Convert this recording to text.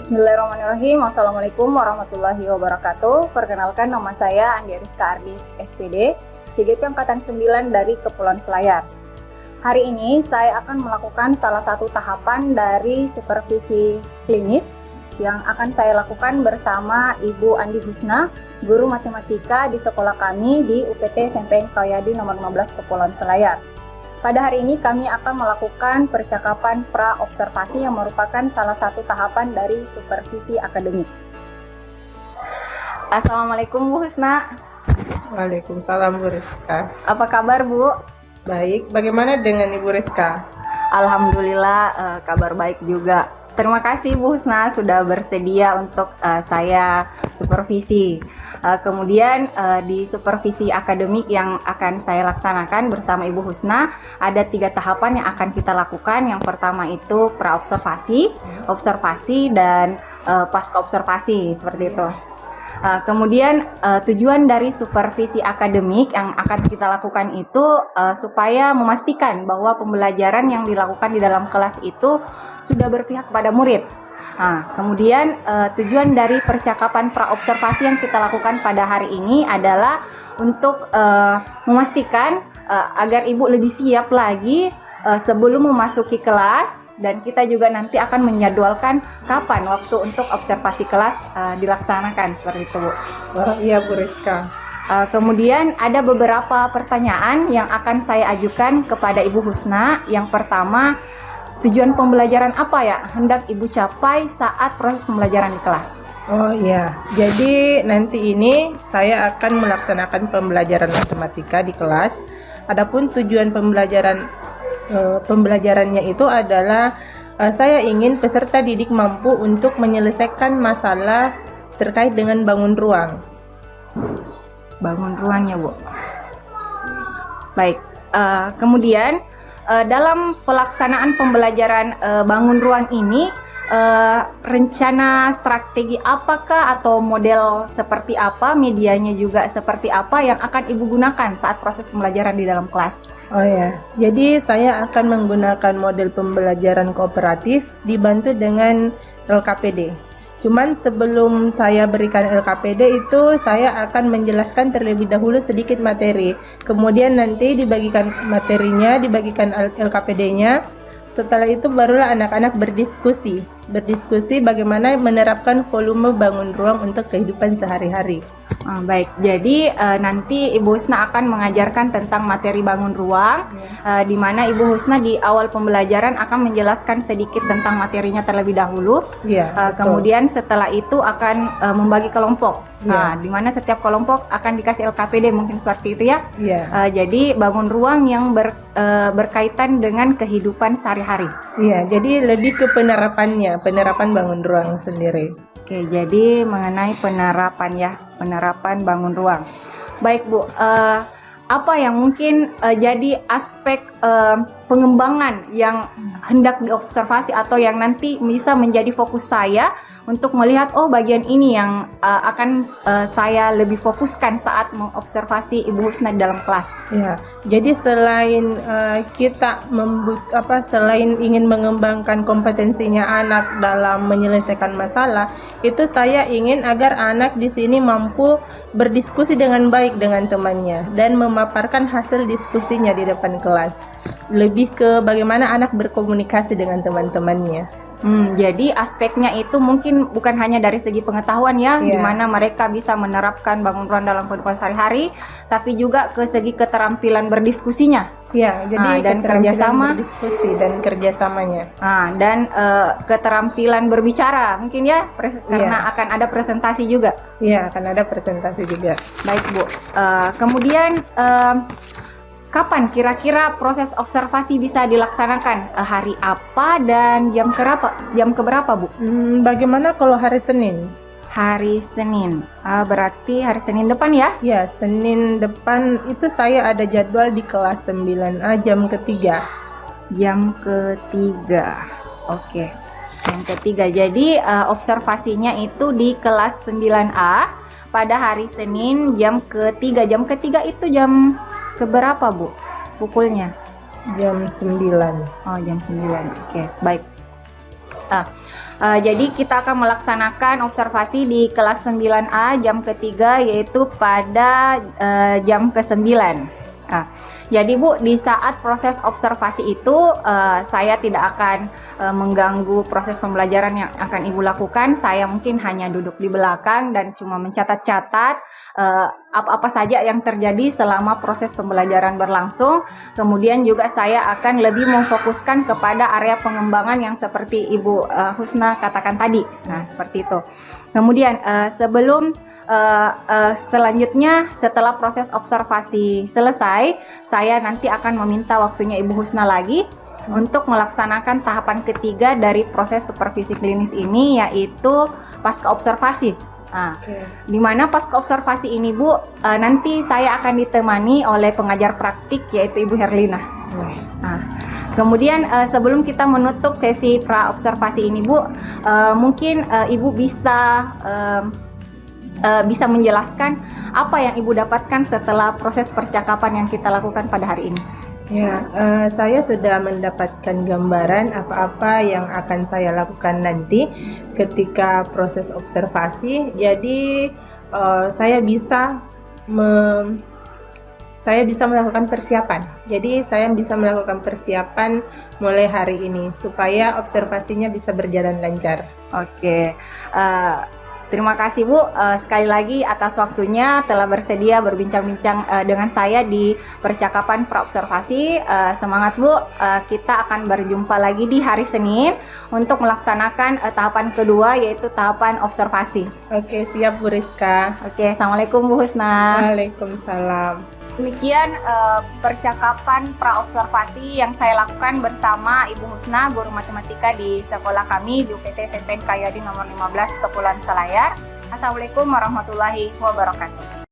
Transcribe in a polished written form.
Bismillahirrahmanirrahim. Assalamualaikum warahmatullahi wabarakatuh. Perkenalkan, nama saya Andi Ariska Ardis, SPD, CGP Angkatan 9 dari Kepulauan Selayar. Hari ini saya akan melakukan salah satu tahapan dari supervisi klinis yang akan saya lakukan bersama Ibu Andi Husna, guru matematika di sekolah kami di UPT SMPN Kauyadi nomor 15 Kepulauan Selayar. Pada hari ini kami akan melakukan percakapan pra-observasi yang merupakan salah satu tahapan dari supervisi akademik. Assalamualaikum Bu Husna. Waalaikumsalam Bu Rizka. Apa kabar Bu? Baik, bagaimana dengan Ibu Rizka? Alhamdulillah kabar baik juga. Terima kasih Bu Husna sudah bersedia untuk saya supervisi. Kemudian di supervisi akademik yang akan saya laksanakan bersama Ibu Husna, ada 3 tahapan yang akan kita lakukan. Yang pertama itu pra-observasi, observasi, dan pasca observasi, seperti itu. Kemudian tujuan dari supervisi akademik yang akan kita lakukan itu supaya memastikan bahwa pembelajaran yang dilakukan di dalam kelas itu sudah berpihak kepada murid. Kemudian tujuan dari percakapan pra-observasi yang kita lakukan pada hari ini adalah untuk memastikan agar Ibu lebih siap lagi sebelum memasuki kelas, dan kita juga nanti akan menjadwalkan kapan waktu untuk observasi kelas dilaksanakan, seperti itu Bu. Oh iya Bu Rizka. Kemudian ada beberapa pertanyaan yang akan saya ajukan kepada Ibu Husna. Yang pertama, tujuan pembelajaran apa ya hendak Ibu capai saat proses pembelajaran di kelas? Oh iya, jadi nanti ini saya akan melaksanakan pembelajaran matematika di kelas. Adapun tujuan pembelajarannya itu adalah saya ingin peserta didik mampu untuk menyelesaikan masalah terkait dengan bangun ruang. Bangun ruangnya Bu. Baik, kemudian dalam pelaksanaan pembelajaran bangun ruang ini, rencana strategi apakah atau model seperti apa, medianya juga seperti apa yang akan Ibu gunakan saat proses pembelajaran di dalam kelas? Oh ya, jadi saya akan menggunakan model pembelajaran kooperatif dibantu dengan LKPD. Cuman sebelum saya berikan LKPD itu, saya akan menjelaskan terlebih dahulu sedikit materi. Kemudian nanti dibagikan materinya, dibagikan LKPD-nya. Setelah itu barulah anak-anak berdiskusi bagaimana menerapkan volume bangun ruang untuk kehidupan sehari-hari. Baik, jadi nanti Ibu Husna akan mengajarkan tentang materi bangun ruang, di mana Ibu Husna di awal pembelajaran akan menjelaskan sedikit tentang materinya terlebih dahulu. Kemudian setelah itu akan membagi kelompok, di mana setiap kelompok akan dikasih LKPD, mungkin seperti itu ya. Jadi bangun ruang yang berkaitan dengan kehidupan sehari-hari. Iya, jadi lebih ke penerapan bangun ruang sendiri. Oke, jadi mengenai penerapan bangun ruang. Baik Bu, apa yang mungkin jadi aspek pengembangan yang hendak diobservasi atau yang nanti bisa menjadi fokus saya untuk melihat bagian ini yang akan saya lebih fokuskan saat mengobservasi Ibu Husna di dalam kelas. Ya, jadi selain selain ingin mengembangkan kompetensinya anak dalam menyelesaikan masalah, itu saya ingin agar anak di sini mampu berdiskusi dengan baik dengan temannya dan memaparkan hasil diskusinya di depan kelas. Lebih ke bagaimana anak berkomunikasi dengan teman-temannya. Jadi aspeknya itu mungkin bukan hanya dari segi pengetahuan ya, di mana mereka bisa menerapkan bangun ruang dalam kehidupan sehari-hari, tapi juga ke segi keterampilan berdiskusinya. Ya, jadi dan kerjasama, berdiskusi dan kerjasamanya. Dan keterampilan berbicara mungkin ya, karena akan ada presentasi juga. Iya, akan ada presentasi juga. Baik Bu. Kemudian kapan kira-kira proses observasi bisa dilaksanakan? Hari apa dan jam keberapa Bu? Bagaimana kalau hari Senin? Hari Senin, berarti hari Senin depan ya? Ya, Senin depan itu saya ada jadwal di kelas 9A jam ketiga. Jam ketiga, oke. Jam ketiga, jadi observasinya itu di kelas 9A pada hari Senin jam ketiga. Jam ketiga itu jam keberapa Bu? Pukulnya? Jam 9. Oh, jam 9. Oke, baik. Jadi kita akan melaksanakan observasi di kelas 9A jam ketiga, yaitu pada jam ke-9. Jadi Bu, di saat proses observasi itu saya tidak akan mengganggu proses pembelajaran yang akan Ibu lakukan. Saya mungkin hanya duduk di belakang dan cuma mencatat-catat apa-apa saja yang terjadi selama proses pembelajaran berlangsung. Kemudian juga saya akan lebih memfokuskan kepada area pengembangan yang seperti Ibu Husna katakan tadi. Nah, seperti itu. Kemudian selanjutnya setelah proses observasi selesai, saya nanti akan meminta waktunya Ibu Husna lagi untuk melaksanakan tahapan ketiga dari proses supervisi klinis ini, yaitu pasca observasi. Di mana pasca observasi ini Bu, nanti saya akan ditemani oleh pengajar praktik, yaitu Ibu Herlina. Kemudian sebelum kita menutup sesi pra observasi ini Bu, mungkin Ibu bisa menjelaskan apa yang Ibu dapatkan setelah proses percakapan yang kita lakukan pada hari ini. Ya, saya sudah mendapatkan gambaran apa-apa yang akan saya lakukan nanti ketika proses observasi. Jadi saya bisa melakukan persiapan. Jadi saya bisa melakukan persiapan mulai hari ini supaya observasinya bisa berjalan lancar. Oke. Terima kasih Bu, sekali lagi atas waktunya telah bersedia berbincang-bincang dengan saya di percakapan praobservasi. Semangat Bu, kita akan berjumpa lagi di hari Senin untuk melaksanakan tahapan kedua, yaitu tahapan observasi. Oke, siap Bu Rizka. Oke, Assalamualaikum Bu Husna. Waalaikumsalam. Demikian percakapan praobservasi yang saya lakukan bersama Ibu Husna, guru matematika di sekolah kami di UPT SMPN Kayadi nomor 15 Kepulauan Selayar. Assalamualaikum warahmatullahi wabarakatuh.